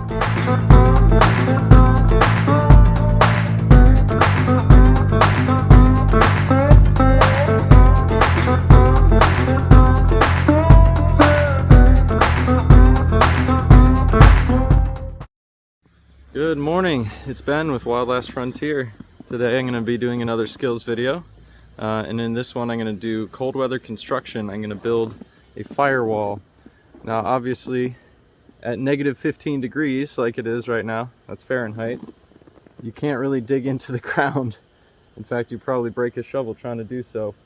Good morning, it's Ben with Wild Last Frontier. Today I'm going to be doing another skills video, and in this one I'm going to do cold weather construction. I'm going to build a firewall. Now obviously at negative 15 degrees like it is right now, that's Fahrenheit, you can't really dig into the ground. In fact, you probably break a shovel trying to do so.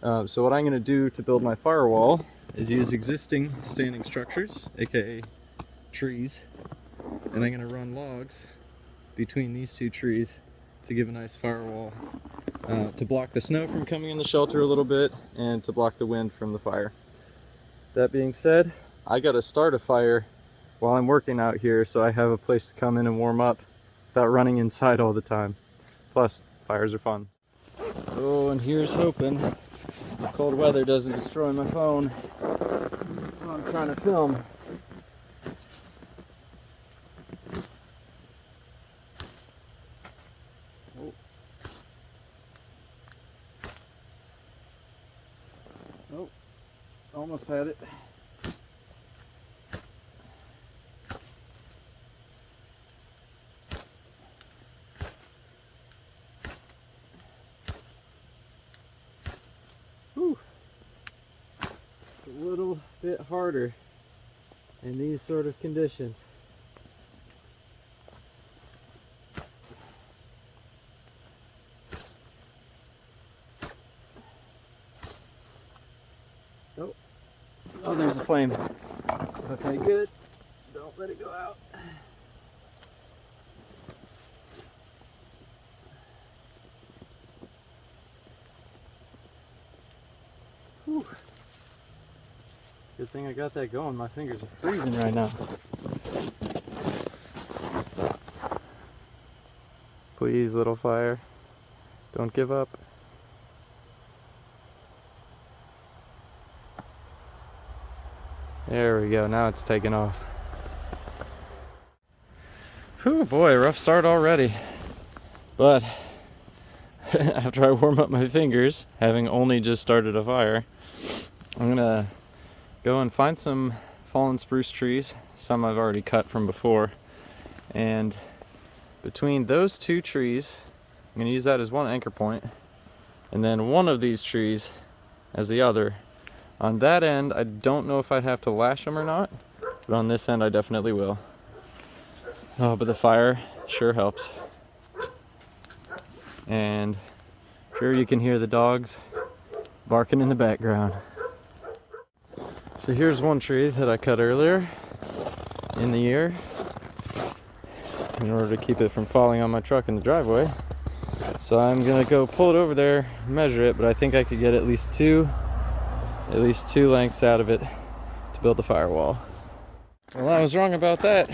So what I'm going to do to build my firewall is use existing standing structures, aka trees, and I'm going to run logs between these two trees to give a nice firewall to block the snow from coming in the shelter a little bit and to block the wind from the fire. That being said, I got to start a fire while I'm working out here so I have a place to come in and warm up without running inside all the time. Plus, fires are fun. Oh, and here's hoping the cold weather doesn't destroy my phone while I'm trying to film. Oh, almost had it. Whew. It's a little bit harder in these sort of conditions. Oh, there's a flame. Okay, good. Don't let it go out. Whew. Good thing I got that going. My fingers are freezing right now. Please, little fire, don't give up. There we go, now it's taking off. Whew, boy, rough start already. But after I warm up my fingers, having only just started a fire, I'm gonna go and find some fallen spruce trees, some I've already cut from before, and between those two trees, I'm gonna use that as one anchor point, and then one of these trees as the other. On that end, I don't know if I'd have to lash them or not, but on this end I definitely will. Oh, but the fire sure helps. And sure you can hear the dogs barking in the background. So here's one tree that I cut earlier in the year in order to keep it from falling on my truck in the driveway. So I'm gonna go pull it over there, measure it, but I think I could get at least two lengths out of it to build the firewall. Well, I was wrong about that.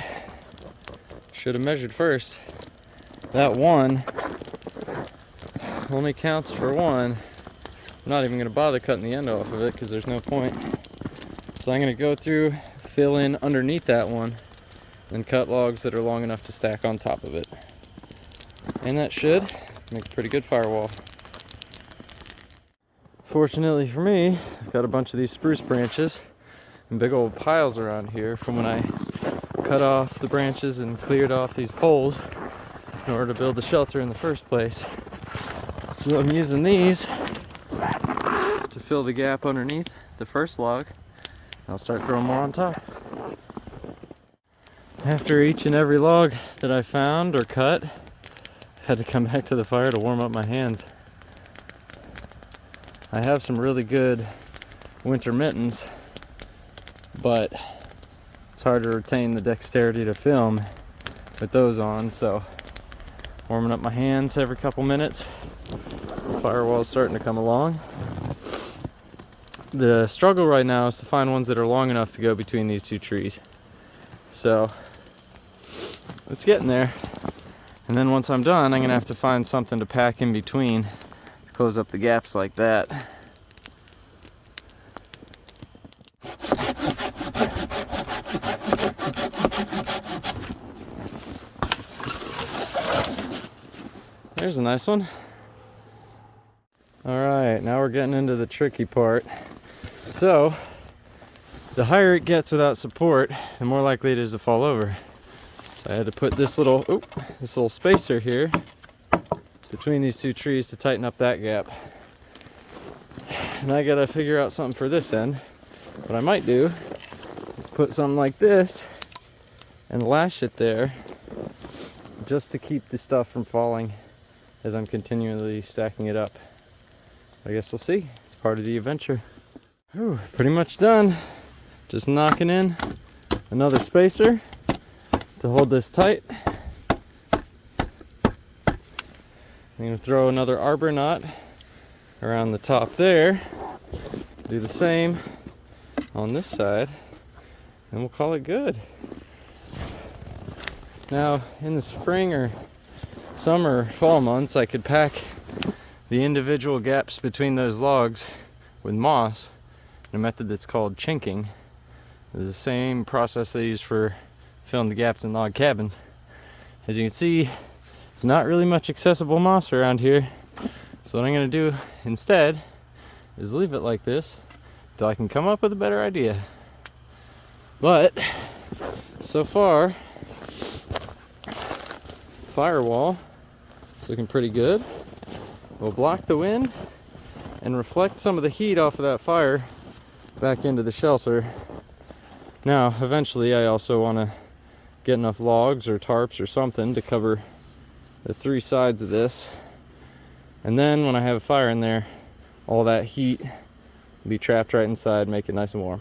Should have measured first. That one only counts for one. I'm not even going to bother cutting the end off of it because there's no point. So I'm going to go through, fill in underneath that one, and cut logs that are long enough to stack on top of it. And that should make a pretty good firewall. Fortunately for me, I've got a bunch of these spruce branches and big old piles around here from when I cut off the branches and cleared off these poles in order to build the shelter in the first place. So I'm using these to fill the gap underneath the first log. I'll start throwing more on top. After each and every log that I found or cut, I had to come back to the fire to warm up my hands. I have some really good winter mittens, but it's hard to retain the dexterity to film with those on, so warming up my hands every couple minutes. The firewall's starting to come along. The struggle right now is to find ones that are long enough to go between these two trees. So it's getting there. And then once I'm done, I'm gonna have to find something to pack in between, close up the gaps like that. There's a nice one. All right, now we're getting into the tricky part. So, the higher it gets without support, the more likely it is to fall over. So I had to put this little spacer here between these two trees to tighten up that gap. And I gotta figure out something for this end. What I might do is put something like this and lash it there just to keep the stuff from falling as I'm continually stacking it up. I guess we'll see. It's part of the adventure. Whew, pretty much done. Just knocking in another spacer to hold this tight. I'm going to throw another arbor knot around the top there. Do the same on this side, and we'll call it good. Now, in the spring or summer or fall months, I could pack the individual gaps between those logs with moss in a method that's called chinking. It's the same process they use for filling the gaps in log cabins. As you can see, there's not really much accessible moss around here. So what I'm going to do instead is leave it like this until I can come up with a better idea. But so far, firewall is looking pretty good. We'll block the wind and reflect some of the heat off of that fire back into the shelter. Now, eventually I also want to get enough logs or tarps or something to cover the three sides of this. And then when I have a fire in there, all that heat will be trapped right inside, make it nice and warm.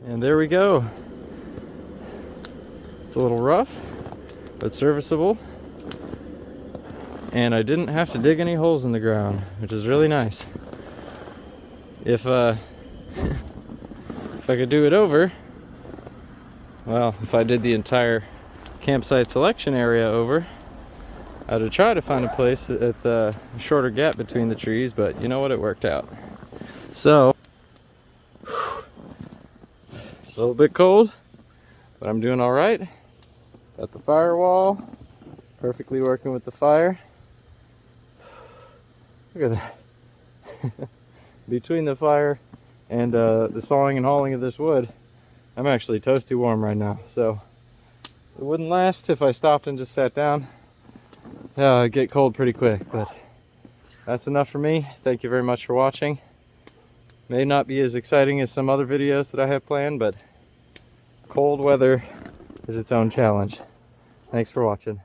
And there we go. It's a little rough, but serviceable. And I didn't have to dig any holes in the ground, which is really nice. If I could do it over, well, if I did the entire campsite selection area over, I would try to find a place at the shorter gap between the trees, but you know what, it worked out. So, a little bit cold, but I'm doing all right. Got the firewall, perfectly working with the fire. Look at that. Between the fire and the sawing and hauling of this wood, I'm actually toasty warm right now, so it wouldn't last if I stopped and just sat down. It'd get cold pretty quick, but that's enough for me. Thank you very much for watching. May not be as exciting as some other videos that I have planned, but cold weather is its own challenge. Thanks for watching.